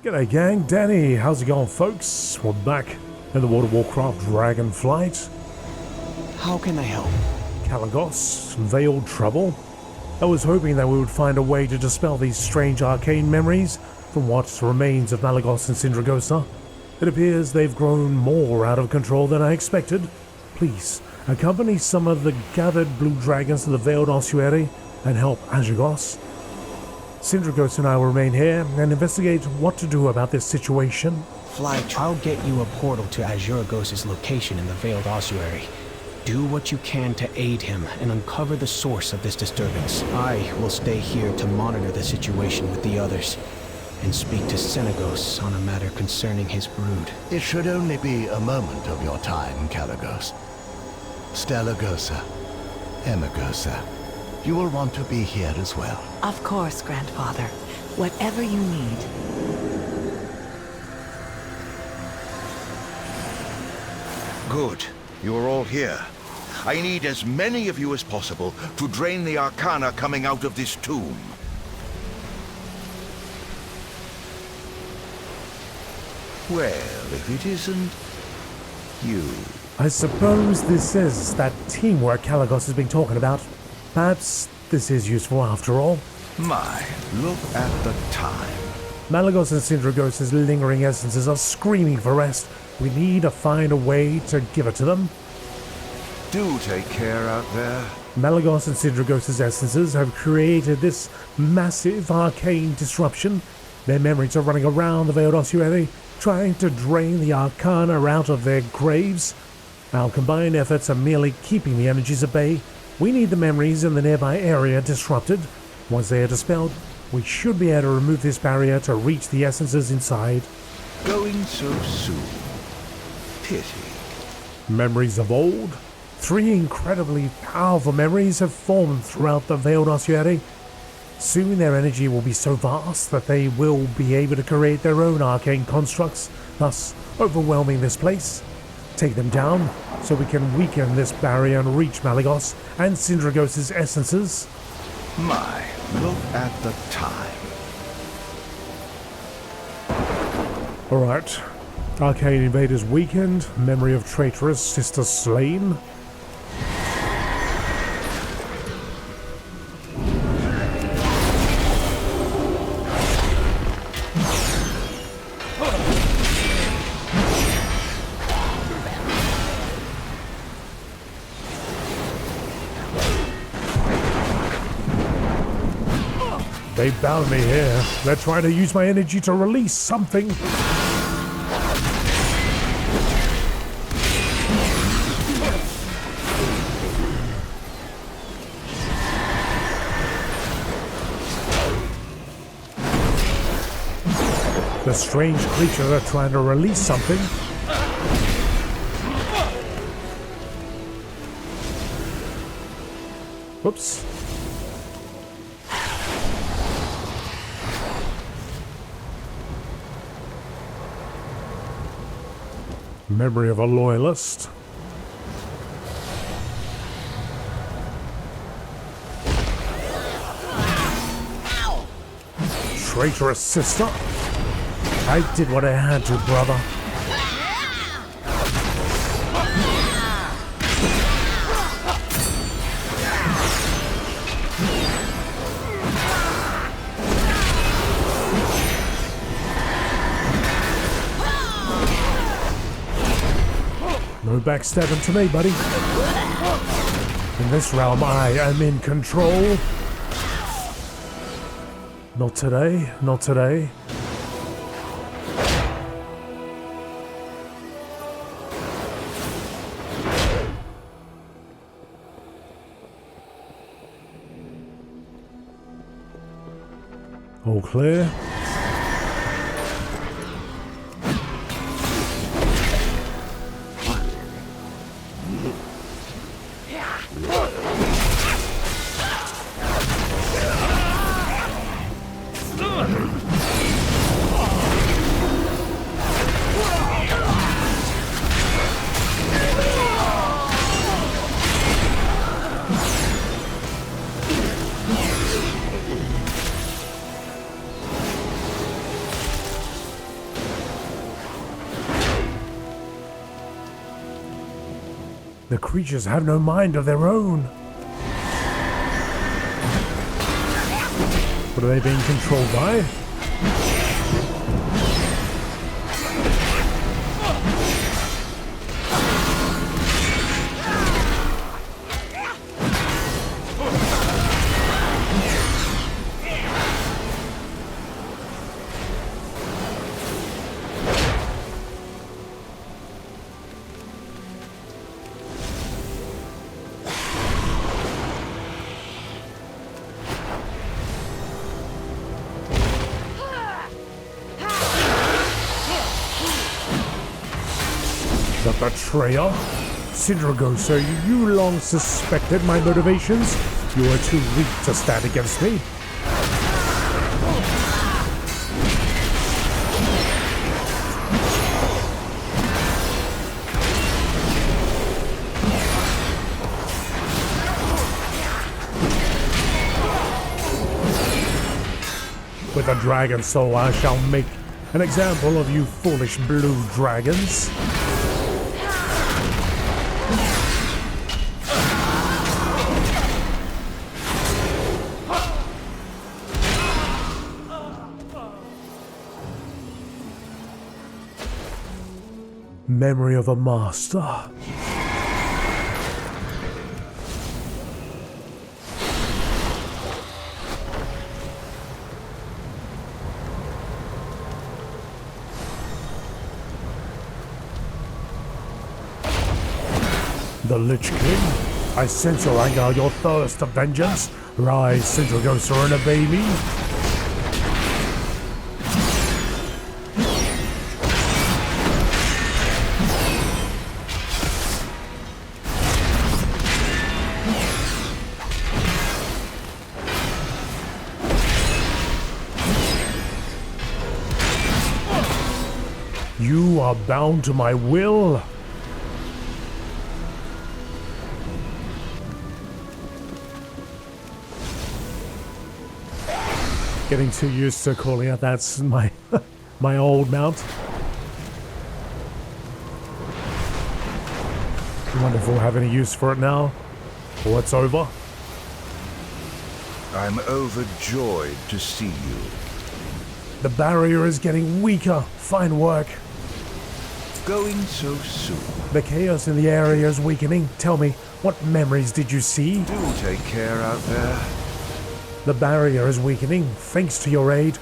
G'day gang, Danny, how's it going folks? We're back in the World of Warcraft Dragonflight. How can I help? Kalagos, Veiled Trouble. I was hoping that we would find a way to dispel these strange arcane memories from what remains of Malagos and Sindragosa. It appears they've grown more out of control than I expected. Please, accompany some of the gathered blue dragons to the Veiled Ossuary and help Azhagos. Sindragosa and I will remain here and investigate what to do about this situation. Flight, I'll get you a portal to Azhagos' location in the Veiled Ossuary. Do what you can to aid him and uncover the source of this disturbance. I will stay here to monitor the situation with the others and speak to Senegos on a matter concerning his brood. It should only be a moment of your time, Kalagos. Stellagosa, Emagosa, you will want to be here as well. Of course, Grandfather. Whatever you need. Good. You are all here. I need as many of you as possible to drain the arcana coming out of this tomb. Well, if it isn't you. I suppose this is that teamwork Kalagos has been talking about. Perhaps this is useful after all. My, look at the time. Malagos and Sindragosa's lingering essences are screaming for rest. We need to find a way to give it to them. Do take care out there. Malagos and Sindragosa's essences have created this massive arcane disruption. Their memories are running around the Veiled Ossuary, trying to drain the arcana out of their graves. Our combined efforts are merely keeping the energies at bay. We need the memories in the nearby area disrupted. Once they are dispelled, we should be able to remove this barrier to reach the essences inside. Going so soon. Pity. Memories of old. 3 incredibly powerful memories have formed throughout the Veiled Ossuary. Soon their energy will be so vast that they will be able to create their own arcane constructs, thus overwhelming this place. Take them down so we can weaken this barrier and reach Malagos and Sindragosa's essences. My, look at the time. Alright. Arcane invaders weakened, memory of traitorous sister slain. They bound me here. They're trying to use my energy to release something. The strange creatures are trying to release something. Whoops. Memory of a loyalist. Traitorous sister. I did what I had to, brother. No backstabbing to me, buddy. In this realm, I am in control. Not today, not today. All clear. The creatures have no mind of their own. What are they being controlled by? The betrayer? Sindragosa, you long suspected my motivations? You are too weak to stand against me. With a dragon soul, I shall make an example of you foolish blue dragons. Memory of a master. The Lich King, I sense your anger, your thirst of vengeance. Rise, Sindragosa, and obey me. You are bound to my will. Getting too used to calling it that's my my old mount. I wonder if we'll have any use for it now, or it's over. I'm overjoyed to see you. The barrier is getting weaker. Fine work. Going so soon. The chaos in the area is weakening. Tell me, what memories did you see? Do take care out there. The barrier is weakening, thanks to your aid.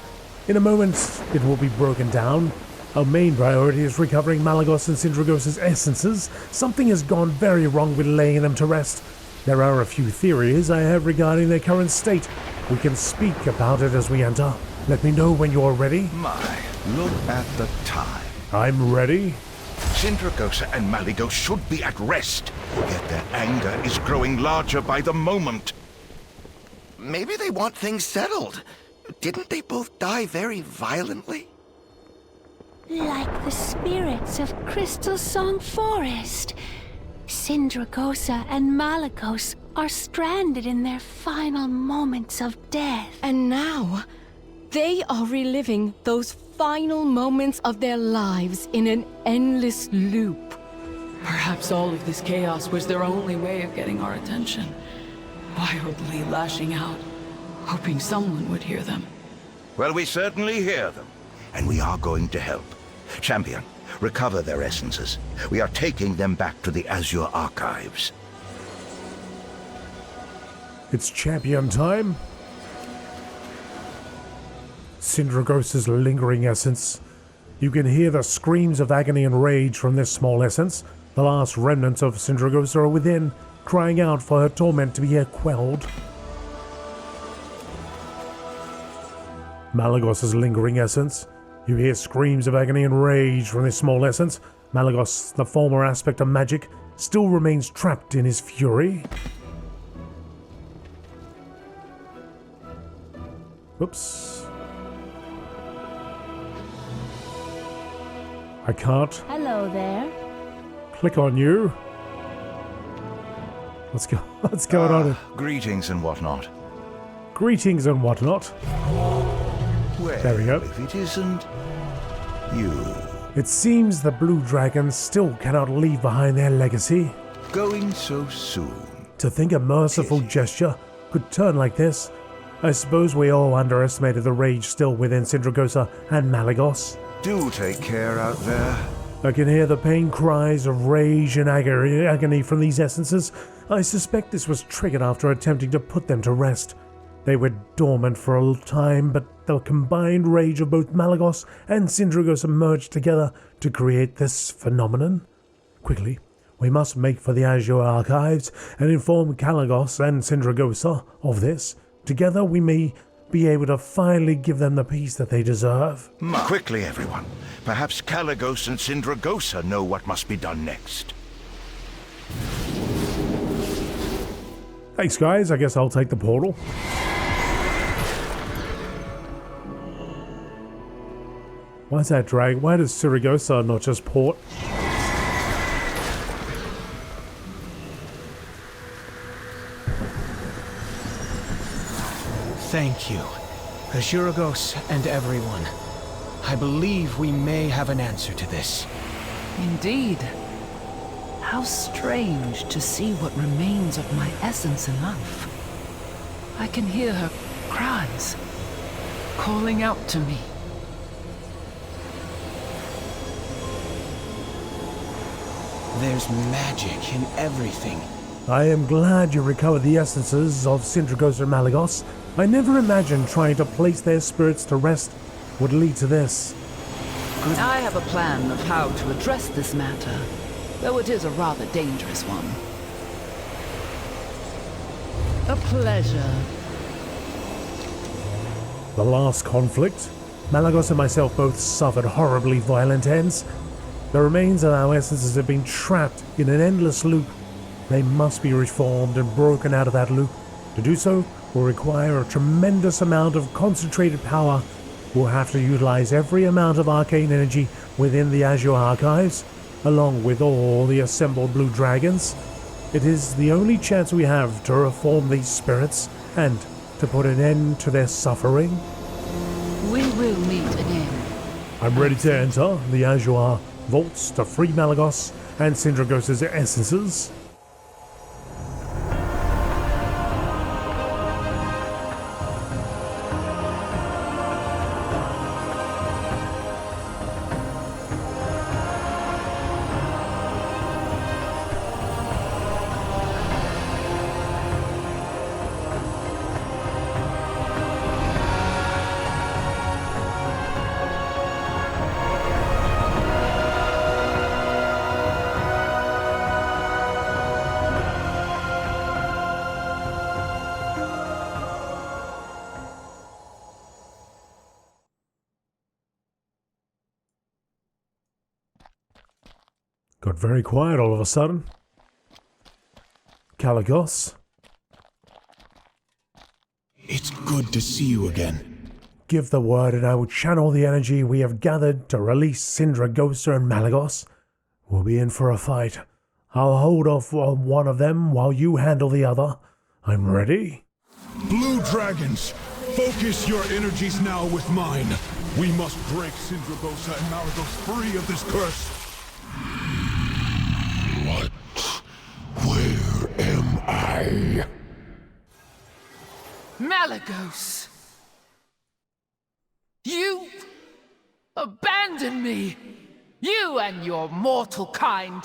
In a moment, it will be broken down. Our main priority is recovering Malagos and Sindragosa's essences. Something has gone very wrong with laying them to rest. There are a few theories I have regarding their current state. We can speak about it as we enter. Let me know when you're ready. My, look at the time. I'm ready. Sindragosa and Malagos should be at rest, yet their anger is growing larger by the moment. Maybe they want things settled. Didn't they both die very violently? Like the spirits of Crystal Song Forest. Sindragosa and Malagos are stranded in their final moments of death. And now, they are reliving those final moments of their lives in an endless loop. Perhaps all of this chaos was their only way of getting our attention. Wildly lashing out, hoping someone would hear them. Well, we certainly hear them, and we are going to help. Champion, recover their essences. We are taking them back to the Azure archives. It's champion time. Sindragosa's lingering essence. You can hear the screams of agony and rage from this small essence. The last remnants of Sindragosa are within, crying out for her torment to be quelled. Malagos's lingering essence. You hear screams of agony and rage from this small essence. Malagos, the former aspect of magic, still remains trapped in his fury. Oops. I can't Hello there. click on you. What's going on? Greetings and whatnot. Greetings and whatnot. Well, There we go. if it isn't you. It seems the blue dragons still cannot leave behind their legacy. going so soon. To think a merciful gesture could turn like this. I suppose we all underestimated the rage still within Sindragosa and Malagos. Do take care out there. I can hear the pain cries of rage and agony from these essences. I suspect this was triggered after attempting to put them to rest. They were dormant for a time, but the combined rage of both Malagos and Sindragosa merged together to create this phenomenon. Quickly, we must make for the Azure Archives and inform Malagos and Sindragosa of this. Together we may be able to finally give them the peace that they deserve. Quickly, everyone. Perhaps Malagos and Sindragosa know what must be done next. Thanks, guys. I guess I'll take the portal. Why is that drag? Why does Sindragosa not just port? Thank you, Azuragos and everyone. I believe we may have an answer to this. Indeed. How strange to see what remains of my essence in life. I can hear her cries, calling out to me. There's magic in everything. I am glad you recovered the essences of Sindragosa and Malagos. I never imagined trying to place their spirits to rest would lead to this. I have a plan of how to address this matter, though it is a rather dangerous one. A pleasure. The last conflict, Malagos and myself both suffered horribly violent ends. The remains of our essences have been trapped in an endless loop. They must be reformed and broken out of that loop. To do so will require a tremendous amount of concentrated power. We'll have to utilize every amount of arcane energy within the Azure Archives, along with all the assembled blue dragons. It is the only chance we have to reform these spirits and to put an end to their suffering. We will meet again. I'm ready to enter the Azure vaults to free Malagos and Sindragosa's essences. Got very quiet all of a sudden. Malagos? It's good to see you again. Give the word and I will channel the energy we have gathered to release Sindragosa and Malagos. We'll be in for a fight. I'll hold off on one of them while you handle the other. I'm ready. Blue dragons, focus your energies now with mine. We must break Sindragosa and Malagos free of this curse. What? Where am I? Malagos! You abandoned me! You and your mortal kind!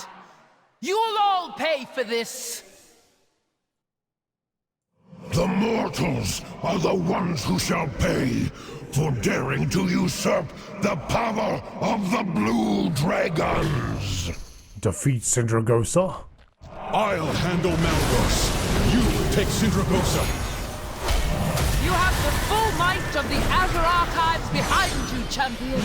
You'll all pay for this! The mortals are the ones who shall pay for daring to usurp the power of the Blue Dragons! Defeat Sindragosa? I'll handle Malagos. You take Sindragosa. You have the full might of the Azure Archives behind you, champion!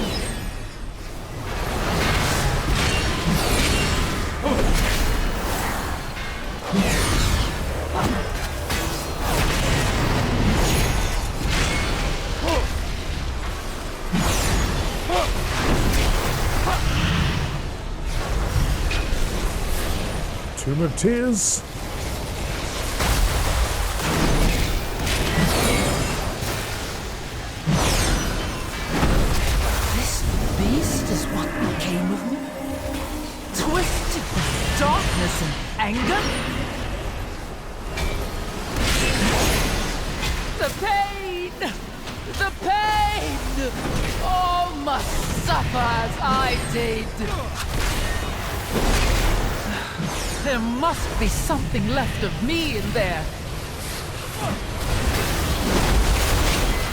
Tomb of Tears. This beast is what became of me? Twisted by darkness. sadness and anger? The pain! The pain! All must suffer as I did. There must be something left of me in there.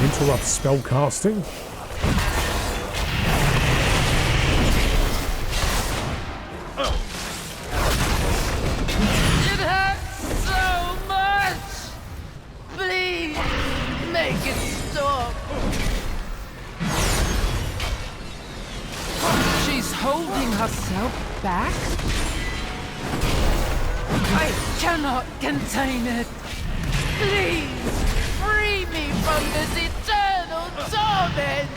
Interrupt spellcasting? It hurts so much! Please, make it stop. She's holding herself back? I cannot contain it. Please, free me from this eternal torment!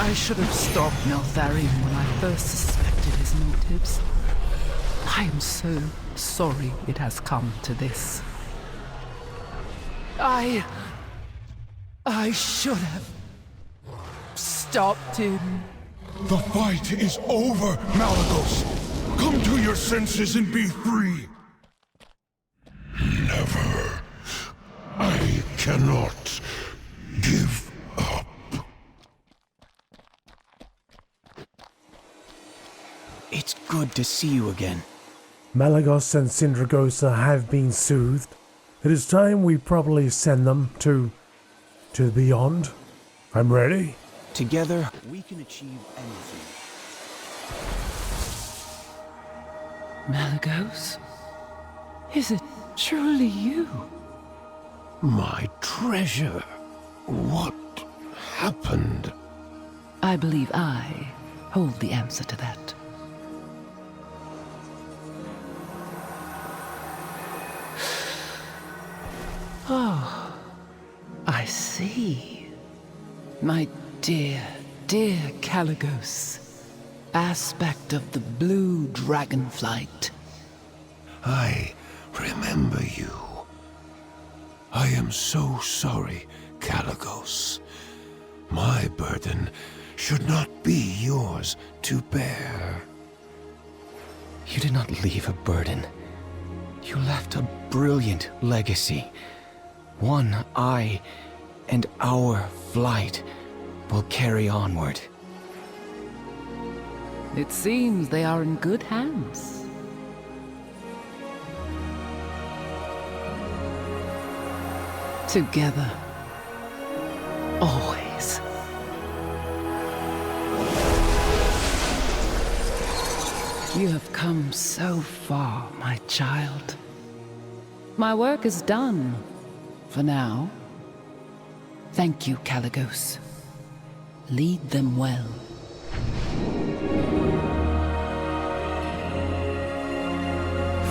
I should have stopped Meltharion when I first suspected his motives. I am so sorry it has come to this. I should have stopped him. The fight is over, Malagos! Come to your senses and be free! Never. I cannot give up. It's good to see you again. Malagos and Sindragosa have been soothed. It is time we properly send them to the beyond. I'm ready. Together, we can achieve anything. Malagos? Is it truly you? My treasure. What happened? I believe I hold the answer to that. Oh, I see. My dear, dear Caligos. Aspect of the blue Dragonflight. I remember you. I am so sorry, Caligos. My burden should not be yours to bear. You did not leave a burden. You left a brilliant legacy. One I and our flight will carry onward. It seems they are in good hands. Together. Always. You have come so far, my child. My work is done. For now. Thank you, Caligos. Lead them well.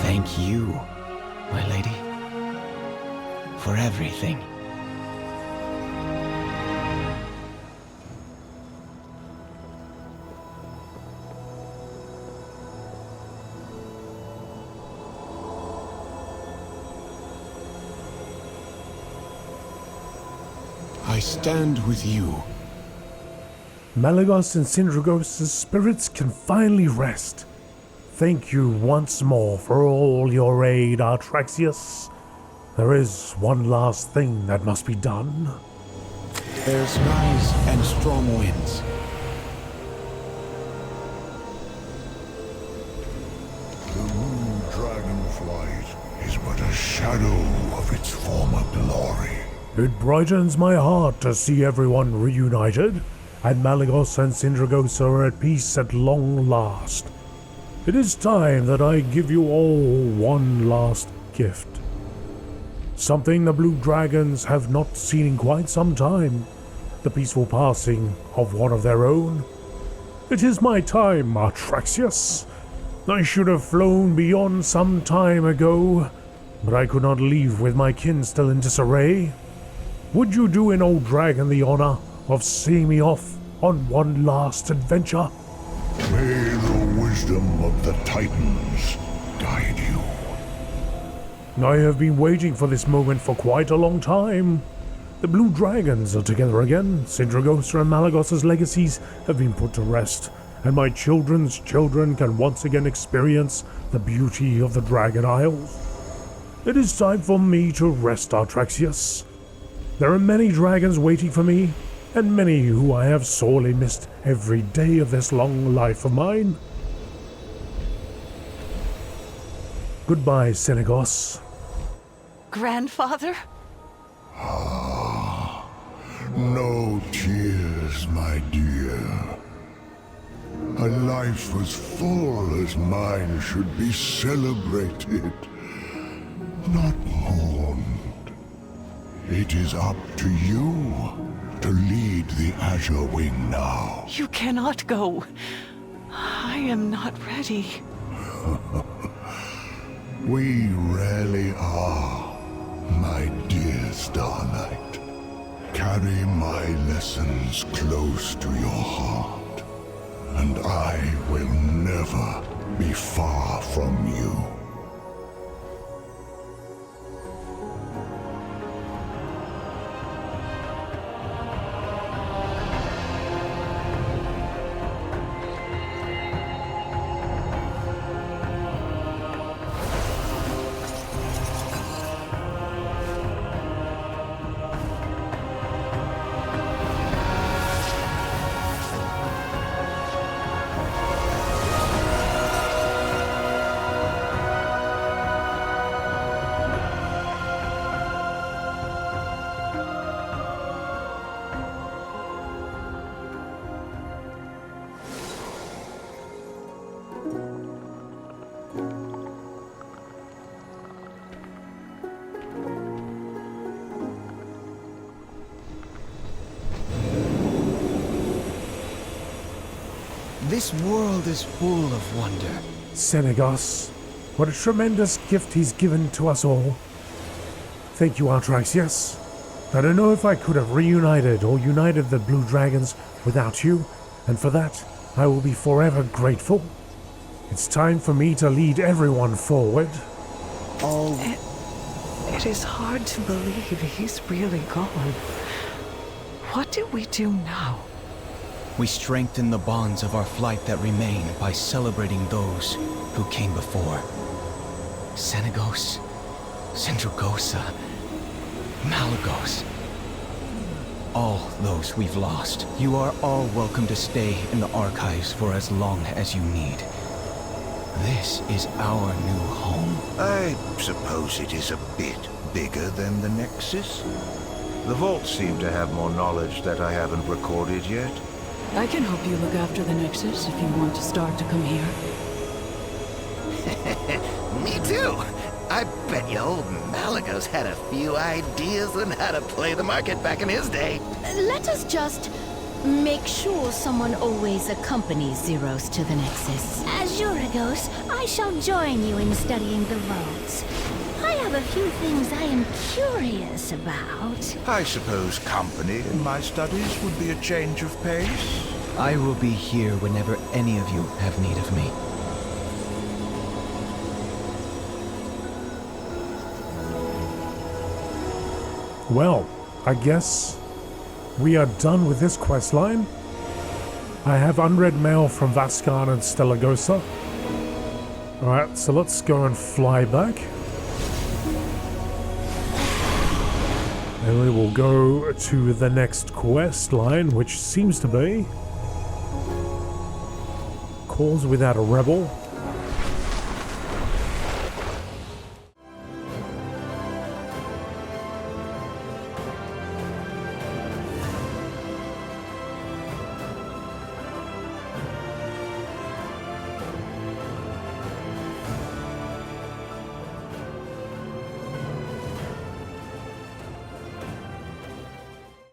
Thank you, my lady, for everything. I stand with you. Malagos and Sindragosa's spirits can finally rest. Thank you once more for all your aid, Artraxius. There is one last thing that must be done. Fair skies and strong winds. The new Dragonflight is but a shadow of its former glory. It brightens my heart to see everyone reunited, and Malagos and Sindragosa are at peace at long last. It is time that I give you all one last gift. Something the Blue Dragons have not seen in quite some time. The peaceful passing of one of their own. It is my time, Artraxius. I should have flown beyond some time ago, but I could not leave with my kin still in disarray. Would you do an old dragon the honor of seeing me off on one last adventure? May the wisdom of the Titans guide you. I have been waiting for this moment for quite a long time. The Blue Dragons are together again. Sindragosa and Malagos's legacies have been put to rest, and my children's children can once again experience the beauty of the Dragon Isles. It is time for me to rest, Artraxius. There are many dragons waiting for me, and many who I have sorely missed every day of this long life of mine. Goodbye, Senegos. Grandfather? No tears, my dear. A life as full as mine should be celebrated, not mourned. It is up to you to lead the Azure Wing now. You cannot go. I am not ready. We rarely are, my dear Starlight. Carry my lessons close to your heart, and I will never be far from you. This world is full of wonder. Senegos, what a tremendous gift he's given to us all. Thank you, Artraxius. I don't know if I could have reunited or united the Blue Dragons without you, and for that, I will be forever grateful. It's time for me to lead everyone forward. It is hard to believe he's really gone. What do we do now? We strengthen the bonds of our flight that remain by celebrating those who came before. Senegos, Sindragosa, Malagos. All those we've lost. You are all welcome to stay in the archives for as long as you need. This is our new home. I suppose it is a bit bigger than the Nexus. The vaults seem to have more knowledge that I haven't recorded yet. I can help you look after the Nexus if you want to start to come here. Me too. I bet you old Malagos had a few ideas on how to play the market back in his day. Let us just make sure someone always accompanies Zeros to the Nexus. Azuragos, I shall join you in studying the vaults. I have a few things I am curious about. I suppose company in my studies would be a change of pace. I will be here whenever any of you have need of me. Well, I guess we are done with this quest line. I have unread mail from Vascan and Stellagosa. Alright, so let's go and fly back. And we will go to the next quest line, which seems to be Cause Without a Rebel.